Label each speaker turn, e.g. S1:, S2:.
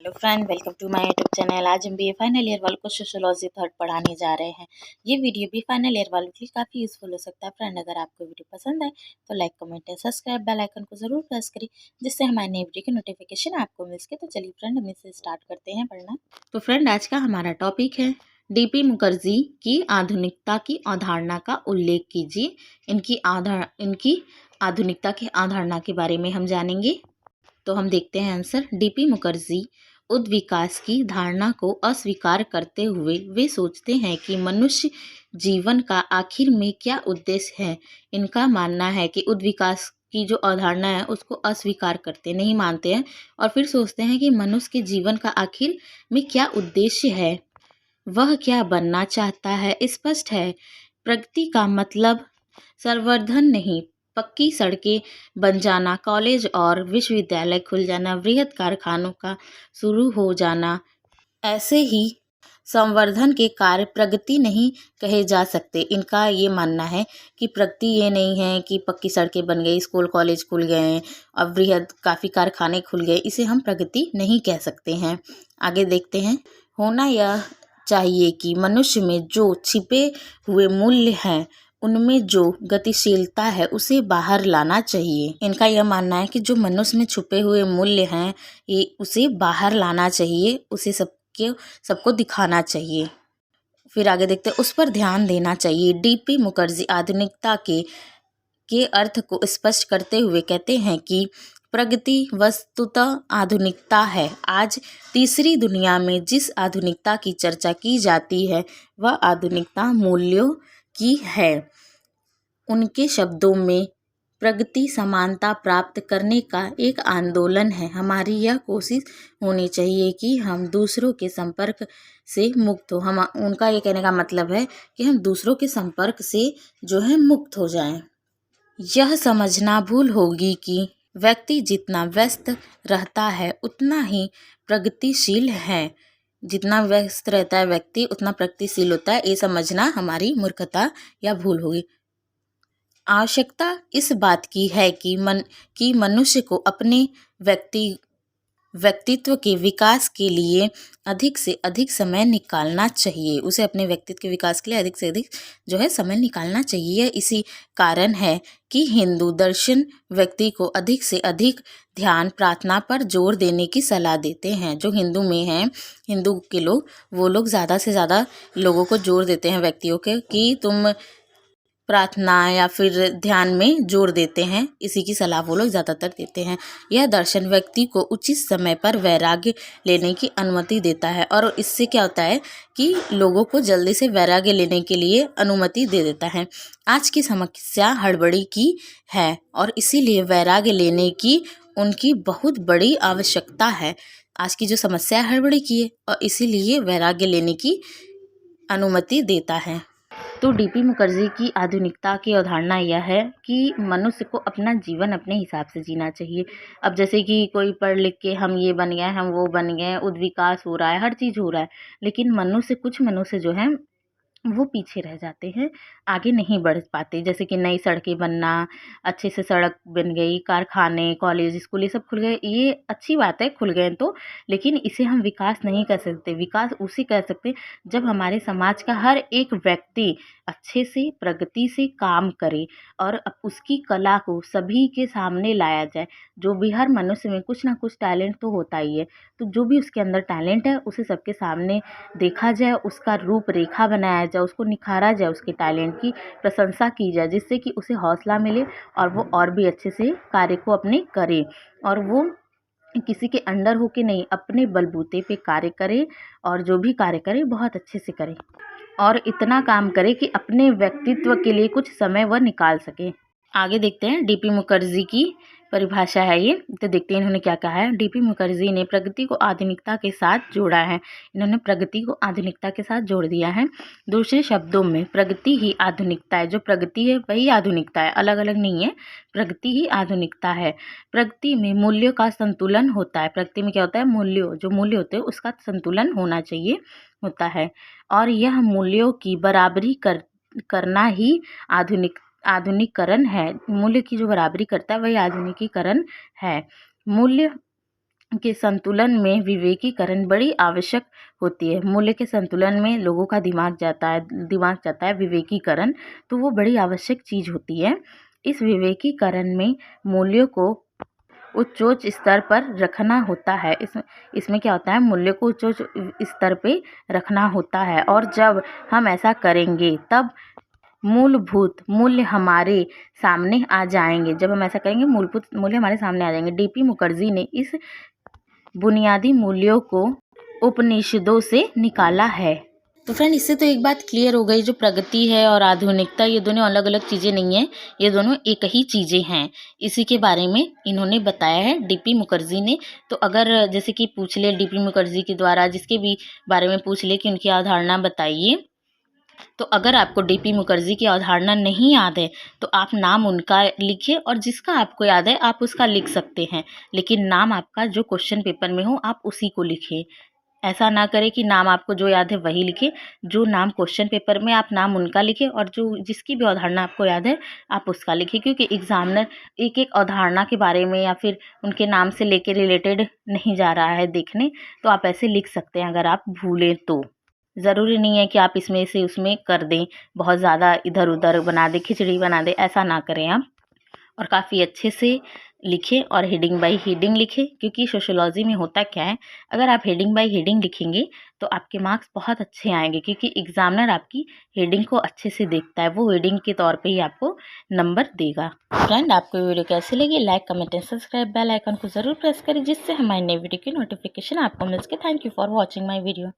S1: Hello friend, welcome to my YouTube channel. आज हम BA final year वालों को सोशियोलॉजी थर्ड पढ़ाने जा रहे हैं। ये वीडियो भी फाइनल ईयर वालों के लिए काफ़ी यूजफुल हो सकता है। फ्रेंड, अगर आपको वीडियो पसंद आए तो लाइक, कमेंट और सब्सक्राइब बेल आइकन को जरूर प्रेस करें, जिससे हमारे नई वीडियो की नोटिफिकेशन आपको मिल सके। तो चलिए फ्रेंड, हम इससे स्टार्ट करते हैं पढ़ना। तो फ्रेंड, आज का हमारा टॉपिक है डीपी मुखर्जी की आधुनिकता की अवधारणा का उल्लेख कीजिए। इनकी आधुनिकता की अवधारणा के बारे में हम जानेंगे। तो हम देखते हैं आंसर। डीपी मुखर्जी उद्विकास की धारणा को अस्वीकार करते हुए वे सोचते हैं कि मनुष्य जीवन का आखिर में क्या उद्देश्य है। इनका मानना है कि उद्विकास की जो अवधारणा है उसको अस्वीकार करते नहीं मानते हैं और फिर सोचते हैं कि मनुष्य के जीवन का आखिर में क्या उद्देश्य है, वह क्या बनना चाहता है। स्पष्ट है, प्रगति का मतलब संवर्धन नहीं, पक्की सड़कें बन जाना, कॉलेज और विश्वविद्यालय खुल जाना, वृहद कारखानों का शुरू हो जाना, ऐसे ही संवर्धन के कार्य प्रगति नहीं कहे जा सकते। इनका ये मानना है कि प्रगति ये नहीं है कि पक्की सड़कें बन गई, स्कूल कॉलेज खुल गए और वृहद काफ़ी कारखाने खुल गए, इसे हम प्रगति नहीं कह सकते हैं। आगे देखते हैं। होना यह चाहिए कि मनुष्य में जो छिपे हुए मूल्य हैं, उनमें जो गतिशीलता है उसे बाहर लाना चाहिए। इनका यह मानना है कि जो मनुष्य में छुपे हुए मूल्य हैं ये उसे बाहर लाना चाहिए, उसे सबको दिखाना चाहिए। फिर आगे देखते हैं, उस पर ध्यान देना चाहिए। डीपी मुखर्जी आधुनिकता के अर्थ को स्पष्ट करते हुए कहते हैं कि प्रगति वस्तुतः आधुनिकता है। आज तीसरी दुनिया में जिस आधुनिकता की चर्चा की जाती है वह आधुनिकता मूल्यों की है। उनके शब्दों में प्रगति समानता प्राप्त करने का एक आंदोलन है। हमारी यह कोशिश होनी चाहिए कि हम दूसरों के संपर्क से मुक्त हो। उनका ये कहने का मतलब है कि हम दूसरों के संपर्क से जो है मुक्त हो जाएं। यह समझना भूल होगी कि व्यक्ति जितना व्यस्त रहता है उतना ही प्रगतिशील है। जितना व्यस्त रहता है व्यक्ति उतना प्रगतिशील होता है, ये समझना हमारी मूर्खता या भूल होगी। आवश्यकता इस बात की है कि मनुष्य को अपने व्यक्तित्व के विकास के लिए अधिक से अधिक समय निकालना चाहिए। उसे अपने व्यक्तित्व के विकास के लिए अधिक से अधिक जो है समय निकालना चाहिए। इसी कारण है कि हिंदू दर्शन व्यक्ति को अधिक से अधिक ध्यान प्रार्थना पर जोर देने की सलाह देते हैं। जो हिंदू में हैं, हिंदू के लोग, वो लोग ज़्यादा से ज़्यादा लोगों को जोर देते हैं व्यक्तियों के कि तुम प्रार्थना या फिर ध्यान में जोर देते हैं। इसी की सलाह वो लोग ज़्यादातर देते हैं। यह दर्शन व्यक्ति को उचित समय पर वैराग्य लेने की अनुमति देता है और इससे क्या होता है कि लोगों को जल्दी से वैराग्य लेने के लिए अनुमति दे देता है। आज की समस्या हड़बड़ी की है और इसीलिए वैराग्य लेने की उनकी बहुत बड़ी आवश्यकता है। आज की जो समस्या हड़बड़ी की है और इसीलिए वैराग्य लेने की अनुमति देता है। तो डीपी मुखर्जी की आधुनिकता की अवधारणा यह है कि मनुष्य को अपना जीवन अपने हिसाब से जीना चाहिए। अब जैसे कि कोई पढ़ लिख के हम ये बन गए, हम वो बन गए, उद्विकास हो रहा है, हर चीज़ हो रहा है, लेकिन कुछ मनुष्य जो है वो पीछे रह जाते हैं, आगे नहीं बढ़ पाते। जैसे कि नई सड़कें बनना, अच्छे से सड़क बन गई, कारखाने, कॉलेज, स्कूल ये सब खुल गए, ये अच्छी बात है खुल गए तो, लेकिन इसे हम विकास नहीं कर सकते। विकास उसे कर सकते जब हमारे समाज का हर एक व्यक्ति अच्छे से प्रगति से काम करे और उसकी कला को सभी के सामने लाया जाए। जो भी हर मनुष्य में कुछ ना कुछ टैलेंट तो होता ही है, तो जो भी उसके अंदर टैलेंट है उसे सबके सामने देखा जाए, उसका रूपरेखा बनाया जाए, उसको निखारा जाए, उसके टैलेंट की प्रशंसा की जाए, जिससे कि उसे हौसला मिले और वो और भी अच्छे से कार्य को अपने करे और वो किसी के अंडर होके नहीं, अपने बलबूते पे कार्य करे और जो भी कार्य करे बहुत अच्छे से करे और इतना काम करे कि अपने व्यक्तित्व के लिए कुछ समय वह निकाल सके। आगे देखते हैं, डीपी मुखर्जी की परिभाषा है ये, तो देखते हैं इन्होंने क्या कहा है। डीपी मुखर्जी ने प्रगति को आधुनिकता के साथ जोड़ा है। इन्होंने प्रगति को आधुनिकता के साथ जोड़ दिया है। दूसरे शब्दों में प्रगति ही आधुनिकता है। जो प्रगति है वही आधुनिकता है, अलग अलग नहीं है। प्रगति ही आधुनिकता है। प्रगति में मूल्यों का संतुलन होता है। प्रगति में क्या होता है, जो मूल्य होते हैं उसका संतुलन होना चाहिए, होता है, और यह मूल्यों की बराबरी करना ही आधुनिकीकरण है। मूल्य की जो बराबरी करता है वही आधुनिकीकरण है। मूल्य के संतुलन में विवेकीकरण बड़ी आवश्यक होती है। मूल्य के संतुलन में लोगों का दिमाग जाता है विवेकीकरण, तो वो बड़ी आवश्यक चीज़ होती है। इस विवेकीकरण में मूल्यों को उच्च स्तर पर रखना होता है। इसमें क्या होता है, मूल्य को उच्च स्तर पे रखना होता है, और जब हम ऐसा करेंगे तब मूलभूत मूल्य हमारे सामने आ जाएंगे। जब हम ऐसा करेंगे मूलभूत मूल्य हमारे सामने आ जाएंगे। डीपी मुखर्जी ने इस बुनियादी मूल्यों को उपनिषदों से निकाला है। तो फ्रेंड, इससे तो एक बात क्लियर हो गई, जो प्रगति है और आधुनिकता ये दोनों अलग अलग चीज़ें नहीं हैं, ये दोनों एक ही चीज़ें हैं। इसी के बारे में इन्होंने बताया है डीपी मुखर्जी ने। तो अगर जैसे कि पूछ ले डीपी मुखर्जी के द्वारा जिसके भी बारे में पूछ ले कि उनकी अवधारणा बताइए, तो अगर आपको डीपी मुखर्जी की अवधारणा नहीं याद है तो आप नाम उनका लिखिए, और जिसका आपको याद है आप उसका लिख सकते हैं, लेकिन नाम आपका जो क्वेश्चन पेपर में हो आप उसी को लिखिए। ऐसा ना करें कि नाम आपको जो याद है वही लिखिए। जो नाम क्वेश्चन पेपर में आप नाम उनका लिखिए, और जो जिसकी भी अवधारणा आपको याद है आप उसका लिखिए, क्योंकि एग्जामिनर एक एक अवधारणा के बारे में या फिर उनके नाम से लेके रिलेटेड नहीं जा रहा है देखने, तो आप ऐसे लिख सकते हैं अगर आप भूलें तो। ज़रूरी नहीं है कि आप इसमें से उसमें कर दें, बहुत ज़्यादा इधर उधर बना दें, खिचड़ी बना दें, ऐसा ना करें आप। और काफ़ी अच्छे से लिखें और हेडिंग बाय हेडिंग लिखें, क्योंकि सोशियोलॉजी में होता क्या है, अगर आप हेडिंग बाय हेडिंग लिखेंगे तो आपके मार्क्स बहुत अच्छे आएंगे, क्योंकि एग्जामिनर आपकी हेडिंग को अच्छे से देखता है, वो हेडिंग के तौर पे ही आपको नंबर देगा। फ्रेंड, आपको वीडियो कैसी लगी, like comment and subscribe, bell icon को ज़रूर प्रेस करें, जिससे हमारी नई वीडियो की नोटिफिकेशन आपको मिल सके। Thank you for watching my video.